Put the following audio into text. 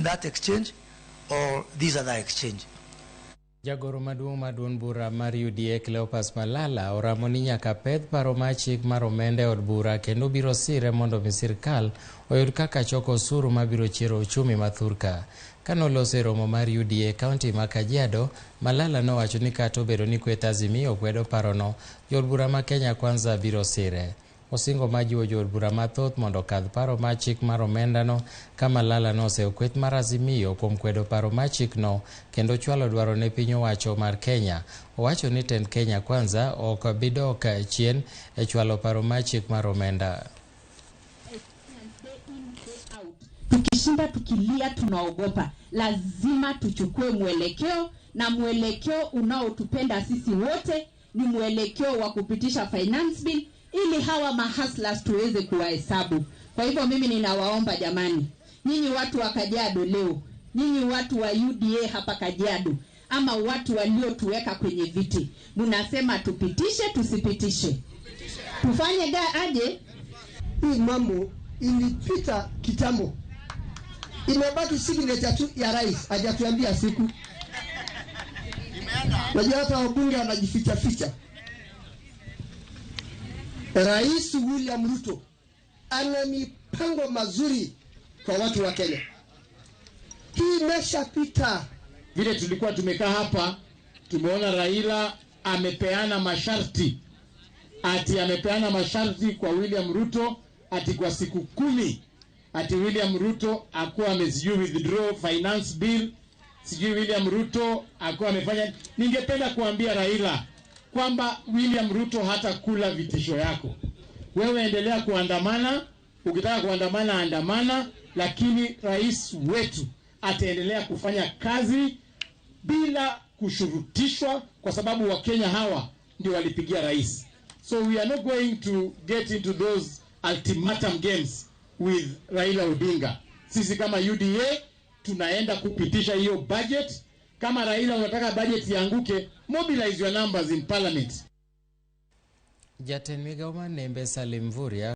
that exchange or this other exchange. Jagoro maduong bura mar UDA Cleophas Malala oramo ni nyaka peth paro mar chik mar omenda od bura kendo biro sire mondo mi sirkal oyud kaka choko osuru mabiro chiro uchumi mathurka. Kanoloso e romo mar UDA kaunti ma Kajiado, Malala nowacho ni kata obedo ni kweth Azimio kwedo parono, jod bura ma Kenya Kwanza biro sire. Osingo majiwo jod bura mathoth mondo kadh paro mar chik mar omendano, ka Malala noseyo kweth mar Azimio kuom kwedo paro mar chikno kendo chwalo dwaro ne piny owacho mar Kenya. Owacho ni tend Kenya Kwanza ok bidok chien e chwalo paro mar chik mar omenda. Tukishinda tukilia tunaogopa, lazima tuchukue mwelekeo, na mwelekeo unaotupenda sisi wote ni mwelekeo wa kupitisha finance bill ili hawa mahustlers tuweze kuwahesabu. Kwa hivyo mimi ninawaomba jamani, nyinyi watu wa Kajiado leo, nyinyi watu wa UDA hapa Kajiado, ama watu waliotuweka kwenye viti, mnasema tupitishe tusipitishe? Tufanye aje? Hii mambo ilipita kitambo. Imebaki signature tu ya rais, hajatuambia siku. Najua hata wabunge wanajificha ficha. Rais William Ruto ana mipango mazuri kwa watu wa Kenya. Hii imeshapita. Vile tulikuwa tumekaa hapa, tumeona Raila amepeana masharti. Amepeana masharti kwa William Ruto ati kwa siku 10 ati William Ruto akuwa amesijui withdraw finance bill, sijui William Ruto akuwa amefanya. Ningependa kuambia Raila kwamba William Ruto hata kula vitisho yako. Wewe endelea kuandamana, ukitaka kuandamana andamana, lakini rais wetu ataendelea kufanya kazi bila kushurutishwa, kwa sababu Wakenya hawa ndio walipigia rais. So we are not going to get into those ultimatum games with Raila Odinga. Sisi kama UDA tunaenda kupitisha hiyo budget. Kama Raila unataka budget ianguke, mobilize your numbers in parliament. Jatend migao ma Nembe Salim Vuria